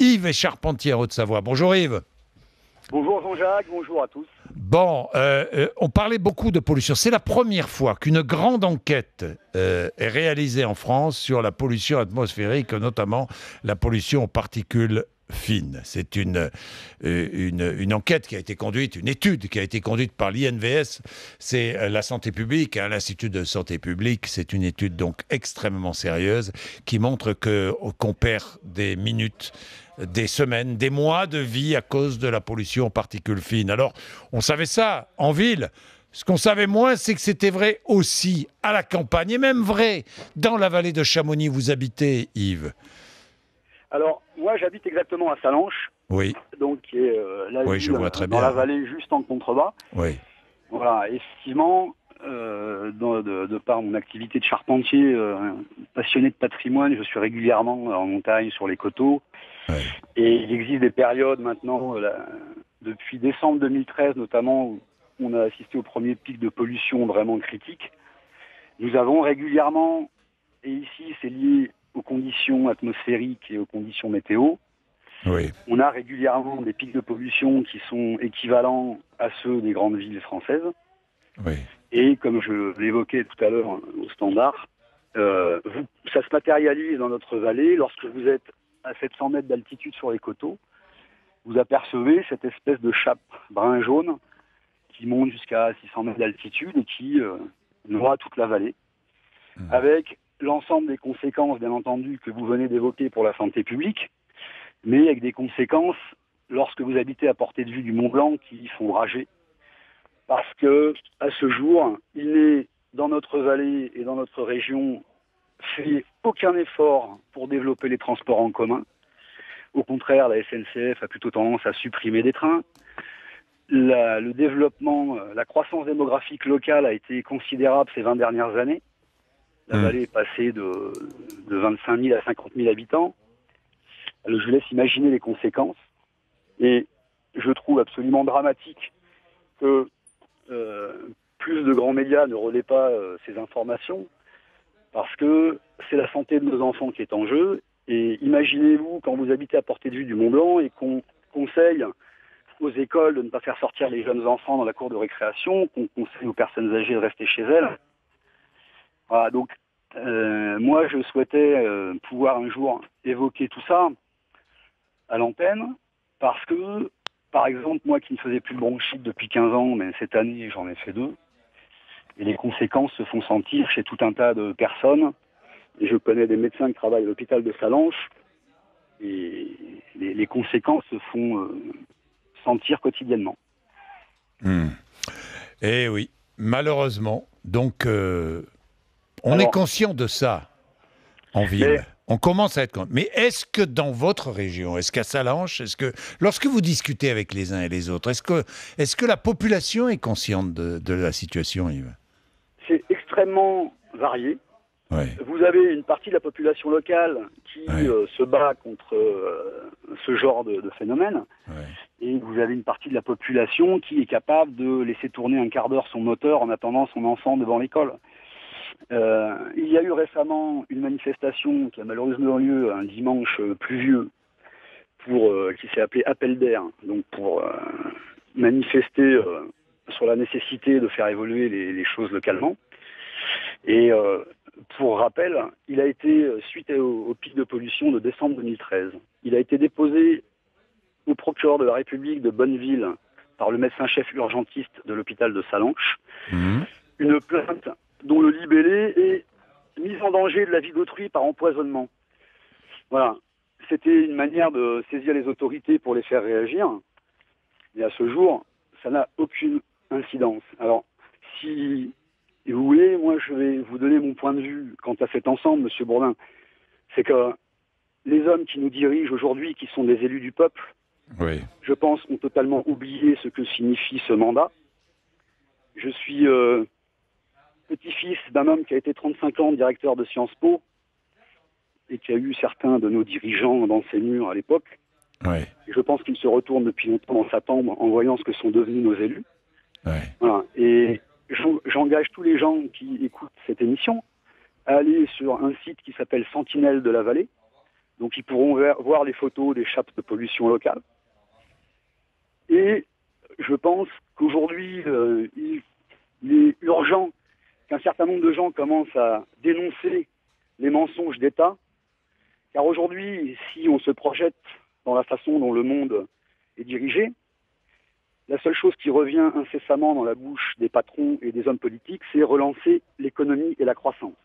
Yves est charpentier en Haute-Savoie. Bonjour Yves. Bonjour Jean-Jacques, bonjour à tous. Bon, on parlait beaucoup de pollution. C'est la première fois qu'une grande enquête est réalisée en France sur la pollution atmosphérique, notamment la pollution aux particules fines. C'est une enquête qui a été conduite, une étude qui a été conduite par l'INVS, c'est la santé publique, hein, l'Institut de santé publique. C'est une étude donc extrêmement sérieuse qui montre qu'on perd des minutes, des semaines, des mois de vie à cause de la pollution aux particules fines. Alors, on savait ça en ville. Ce qu'on savait moins, c'est que c'était vrai aussi à la campagne, et même vrai dans la vallée de Chamonix. Vous habitez, Yves? Alors, moi j'habite exactement à Salanches, Oui. donc qui est la Oui, ville je vois très dans bien. la vallée juste en contrebas. Oui. Voilà, effectivement, de par mon activité de charpentier, passionné de patrimoine, je suis régulièrement en montagne, sur les coteaux. Oui. Et il existe des périodes maintenant, depuis décembre 2013 notamment, où on a assisté au premier pic de pollution vraiment critique. Nous avons régulièrement, et ici c'est lié aux conditions atmosphériques et aux conditions météo, Oui. on a régulièrement des pics de pollution qui sont équivalents à ceux des grandes villes françaises. Oui. Et comme je l'évoquais tout à l'heure au standard, ça se matérialise dans notre vallée. Lorsque vous êtes à 700 mètres d'altitude sur les coteaux, vous apercevez cette espèce de chape brun-jaune qui monte jusqu'à 600 mètres d'altitude et qui noie toute la vallée, avec l'ensemble des conséquences, bien entendu, que vous venez d'évoquer pour la santé publique, mais avec des conséquences, lorsque vous habitez à portée de vue du Mont Blanc, qui font rager, parce que à ce jour, il n'est dans notre vallée et dans notre région fait aucun effort pour développer les transports en commun. Au contraire, la SNCF a plutôt tendance à supprimer des trains. Le développement, la croissance démographique locale a été considérable ces 20 dernières années. La vallée est passée de 25 000 à 50 000 habitants. Alors, je vous laisse imaginer les conséquences. Et je trouve absolument dramatique que plus de grands médias ne relaient pas ces informations, parce que c'est la santé de nos enfants qui est en jeu. Et imaginez-vous quand vous habitez à portée de vue du Mont Blanc et qu'on conseille aux écoles de ne pas faire sortir les jeunes enfants dans la cour de récréation, qu'on conseille aux personnes âgées de rester chez elles. Voilà, donc moi je souhaitais pouvoir un jour évoquer tout ça à l'antenne, parce que, par exemple, moi qui ne faisais plus de bronchite depuis 15 ans, mais cette année j'en ai fait 2, et les conséquences se font sentir chez tout un tas de personnes. Et je connais des médecins qui travaillent à l'hôpital de Salanches, et les conséquences se font sentir quotidiennement. Eh oui, malheureusement. Donc, on est conscient de ça en ville. On commence à être conscient. Mais est-ce que dans votre région, est-ce qu'à Salanches, lorsque vous discutez avec les uns et les autres, est-ce que la population est consciente de la situation, Yves? C'est extrêmement varié. Ouais. Vous avez une partie de la population locale qui se bat contre ce genre de phénomène. Ouais. Et vous avez une partie de la population qui est capable de laisser tourner un quart d'heure son moteur en attendant son enfant devant l'école. Il y a eu récemment une manifestation qui a malheureusement eu lieu un dimanche pluvieux qui s'est appelé Appel d'air, donc pour manifester sur la nécessité de faire évoluer les choses localement. Et pour rappel, il a été, suite au pic de pollution de décembre 2013, il a été déposé au procureur de la République de Bonneville par le médecin-chef urgentiste de l'hôpital de Salanches, une plainte dont le libellé est mise en danger de la vie d'autrui par empoisonnement. Voilà. C'était une manière de saisir les autorités pour les faire réagir. Et à ce jour, ça n'a aucune incidence. Alors, si vous voulez, moi je vais vous donner mon point de vue quant à cet ensemble, Monsieur Bourdin. C'est que les hommes qui nous dirigent aujourd'hui, qui sont des élus du peuple, je pense, ont totalement oublié ce que signifie ce mandat. Je suis petit-fils d'un homme qui a été 35 ans directeur de Sciences Po et qui a eu certains de nos dirigeants dans ses murs à l'époque. Et je pense qu'il se retourne depuis longtemps dans sa tombe en voyant ce que sont devenus nos élus. Voilà. Et j'engage tous les gens qui écoutent cette émission à aller sur un site qui s'appelle Sentinelle de la Vallée, Donc ils pourront voir les photos des chape de pollution locale. Et je pense qu'aujourd'hui, il est urgent qu'un certain nombre de gens commencent à dénoncer les mensonges d'État. Car aujourd'hui, si on se projette dans la façon dont le monde est dirigé, la seule chose qui revient incessamment dans la bouche des patrons et des hommes politiques, c'est relancer l'économie et la croissance.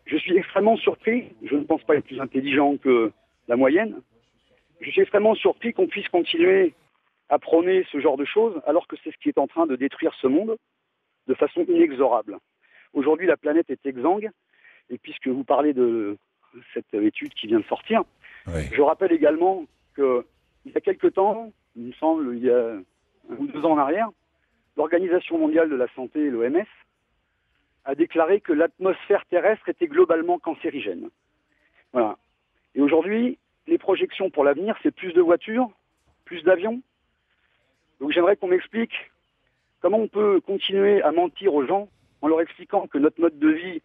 Je suis extrêmement surpris, je ne pense pas être plus intelligent que la moyenne, je suis extrêmement surpris qu'on puisse continuer à prôner ce genre de choses alors que c'est ce qui est en train de détruire ce monde de façon inexorable. Aujourd'hui, la planète est exsangue, et puisque vous parlez de cette étude qui vient de sortir, je rappelle également qu'il y a quelque temps, il me semble, il y a 1 ou 2 ans en arrière, l'Organisation mondiale de la santé, l'OMS, a déclaré que l'atmosphère terrestre était globalement cancérigène. Voilà. Et aujourd'hui, les projections pour l'avenir, c'est plus de voitures, plus d'avions. Donc j'aimerais qu'on m'explique comment on peut continuer à mentir aux gens en leur expliquant que notre mode de vie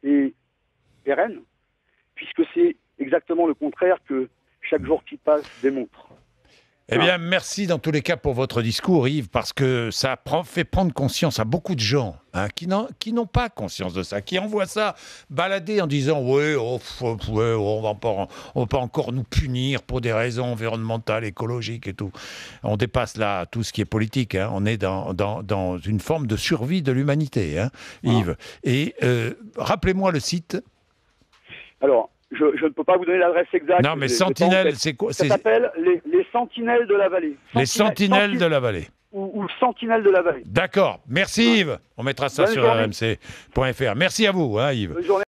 est pérenne, puisque c'est exactement le contraire que chaque jour qui passe démontre. Eh bien, merci dans tous les cas pour votre discours, Yves, parce que ça fait prendre conscience à beaucoup de gens qui n'ont pas conscience de ça, qui envoient ça balader en disant « Ouais, on va pas encore nous punir pour des raisons environnementales, écologiques et tout. » On dépasse là tout ce qui est politique. On est dans une forme de survie de l'humanité, Yves. Et rappelez-moi le site. Alors, je ne peux pas vous donner l'adresse exacte. Non, mais Sentinelle, c'est quoi? Ça s'appelle les Sentinelles de la Vallée. Les Sentinelles de la Vallée. Ou Sentinelles de la Vallée. D'accord. Merci Yves. On mettra ça sur rmc.fr. Merci à vous, Yves. Bonne journée.